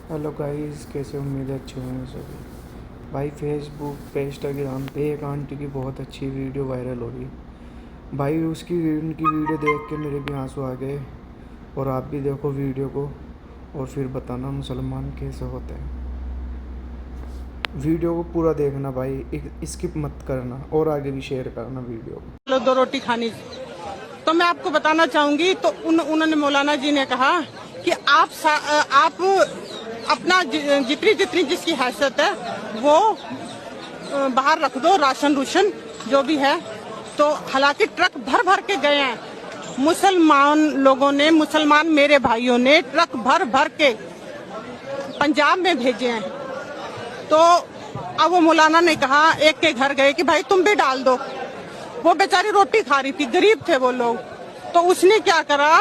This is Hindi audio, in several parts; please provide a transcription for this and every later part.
हेलो गाइस, कैसे उम्मीद है अच्छे होंगे सभी। भाई फेसबुक पे इंस्टाग्राम पे एक आंटी की बहुत अच्छी वीडियो वायरल हो रही। भाई उनकी वीडियो देख के मेरे भी आंसू आ गए। और आप भी देखो वीडियो को और फिर बताना मुसलमान कैसे होते हैं। वीडियो को पूरा देखना भाई, स्किप मत करना और आगे भी शेयर करना वीडियो को। दो रोटी खानी। तो मैं आपको बताना चाहूंगी, तो उन्होंने मौलाना जी ने कहा कि आप अपना जितनी जितनी जिसकी हैसियत है वो बाहर रख दो, राशन रूशन जो भी है। तो हालांकि ट्रक भर भर के गए हैं मुसलमान लोगों ने, मुसलमान मेरे भाइयों ने ट्रक भर भर के पंजाब में भेजे हैं। तो अब वो मौलाना ने कहा, एक के घर गए कि भाई तुम भी डाल दो। वो बेचारी रोटी खा रही थी, गरीब थे वो लोग। तो उसने क्या करा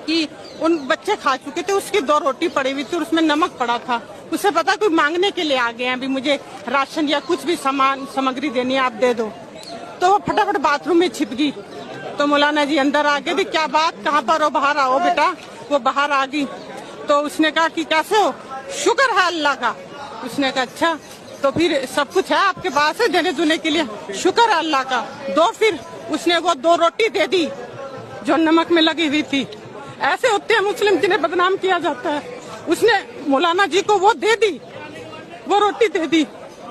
कि उन बच्चे खा चुके थे, उसकी 2 रोटी पड़ी हुई थी और उसमें नमक पड़ा था। उसे पता कोई मांगने के लिए आ गए हैं, अभी मुझे राशन या कुछ भी सामग्री देनी है, आप दे दो। तो वो फटाफट बाथरूम में छिप गई। तो मौलाना जी अंदर आ गए, भी क्या बात, कहाँ पर हो, बाहर आओ बेटा। वो बाहर आ गई। तो उसने कहा कि कैसे हो, शुक्र है अल्लाह का। उसने कहा अच्छा, तो फिर सब कुछ है आपके पास है देने दुने के लिए, शुक्र है अल्लाह का, दो। फिर उसने वो 2 रोटी दे दी जो नमक में लगी हुई थी। ऐसे होते हैं मुस्लिम जिन्हें बदनाम किया जाता है। उसने मौलाना जी को वो दे दी, वो रोटी दे दी।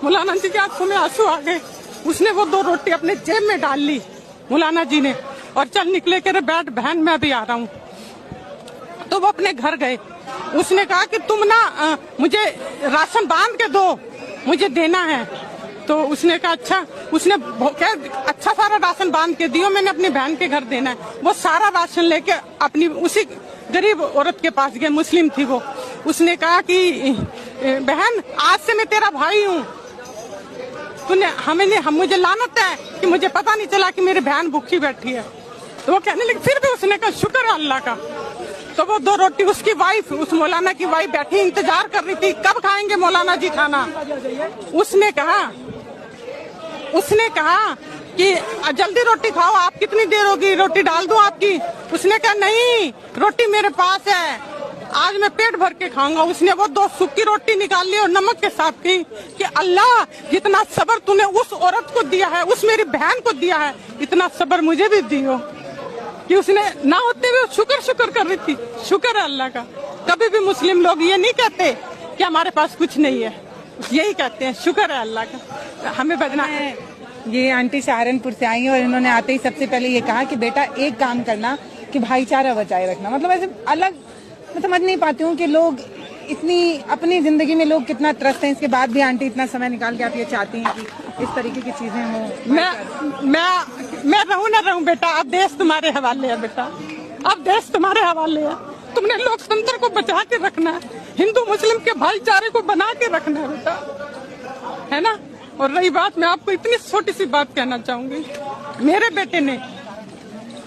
मौलाना जी की आंखों में आंसू आ गए। उसने वो 2 रोटी अपने जेब में डाल ली मौलाना जी ने, और चल निकले के बैठ बहन मैं भी आ रहा हूँ। तो वो अपने घर गए। उसने कहा कि तुम ना मुझे राशन बांध के दो, मुझे देना है। तो उसने कहा अच्छा। उसने क्या अच्छा सारा राशन बांध के दियो, मैंने अपनी बहन के घर देना है। वो सारा राशन लेके अपनी उसी गरीब औरत के पास गए, मुस्लिम थी वो। उसने कहा कि बहन आज से मैं तेरा भाई हूँ, तूने मुझे लानत है कि मुझे पता नहीं चला कि मेरी बहन भूखी बैठी है। तो वो कहने लगी, फिर भी उसने कहा शुक्र है अल्लाह का। तो वो 2 रोटी उसकी वाइफ, उस मौलाना की वाइफ बैठी इंतजार कर रही थी, कब खाएंगे मौलाना जी खाना। उसने कहा कि जल्दी रोटी खाओ, आप कितनी देर होगी, रोटी डाल दूं आपकी। उसने कहा नहीं, रोटी मेरे पास है, आज मैं पेट भर के खाऊंगा। उसने वो 2 सूखी रोटी निकाल ली और नमक के साथ की कि अल्लाह जितना सब्र तूने उस औरत को दिया है, उस मेरी बहन को दिया है, इतना सब्र मुझे भी दियो। कि उसने ना होते हुए शुक्र कर रही थी। शुक्र है अल्लाह का। कभी भी मुस्लिम लोग ये नहीं कहते कि हमारे पास कुछ नहीं है, यही कहते हैं शुक्र है अल्लाह का। हमें बदना है। ये आंटी सहारनपुर से आई है और इन्होंने आते ही सबसे पहले ये कहा कि बेटा एक काम करना कि भाईचारा बचाए रखना। मतलब ऐसे अलग, मैं समझ नहीं पाती हूँ कि लोग इतनी अपनी जिंदगी में लोग कितना त्रस्त हैं, इसके बाद भी आंटी इतना समय निकाल के आप ये चाहती हैं कि इस तरीके की चीजें हो। मैं रहूं ना रहूं बेटा, अब देश तुम्हारे हवाले है बेटा, अब देश तुम्हारे हवाले है। तुमने लोकतंत्र को बचा के रखना है, हिंदू मुस्लिम के भाईचारे को बना के रखना है बेटा, है ना। और रही बात, मैं आपको इतनी छोटी सी बात कहना चाहूंगी। मेरे बेटे ने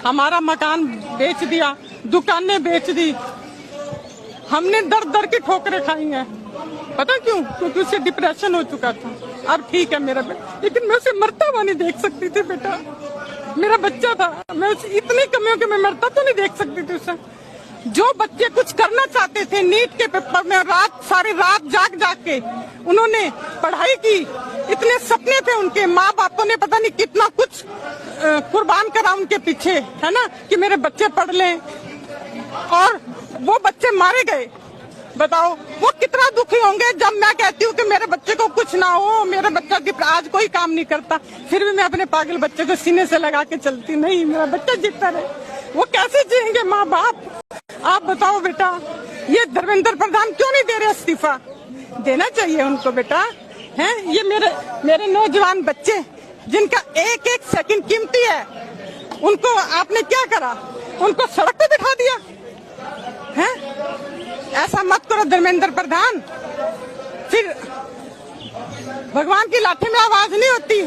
हमारा मकान बेच दिया, दुकानें बेच दी, हमने दर दर की ठोकरें खाई हैं। पता क्यों? क्योंकि उसे डिप्रेशन हो चुका था। अब ठीक है मेरा बेटा, लेकिन मैं उसे मरता हुआ नहीं देख सकती थी बेटा, मेरा बच्चा था। मैं उसे इतनी कमियों के मैं मरता तो नहीं देख सकती थी उसे। जो बच्चे कुछ करना चाहते थे, नीट के पेपर में सारी रात जाग के उन्होंने पढ़ाई की, इतने सपने थे उनके, माँ बापों ने पता नहीं कितना कुछ कुर्बान करा उनके पीछे, है ना, कि मेरे बच्चे पढ़ लें, और वो बच्चे मारे गए। बताओ वो कितना दुखी होंगे जब मैं कहती हूँ कि मेरे बच्चे को कुछ ना हो, मेरा बच्चा आज कोई काम नहीं करता, फिर भी मैं अपने पागल बच्चे को सीने से लगा के चलती, नहीं मेरा बच्चा जीता रहे। वो कैसे जिएंगे माँ बाप, आप बताओ बेटा। ये धर्मेंद्र प्रधान क्यों नहीं दे रहे इस्तीफा? देना चाहिए उनको बेटा, है। ये मेरे नौजवान बच्चे जिनका एक एक सेकंड कीमती है, उनको आपने क्या करा? उनको सड़क पे बिठा दिया है। ऐसा मत करो धर्मेंद्र प्रधान, फिर भगवान की लाठी में आवाज नहीं होती।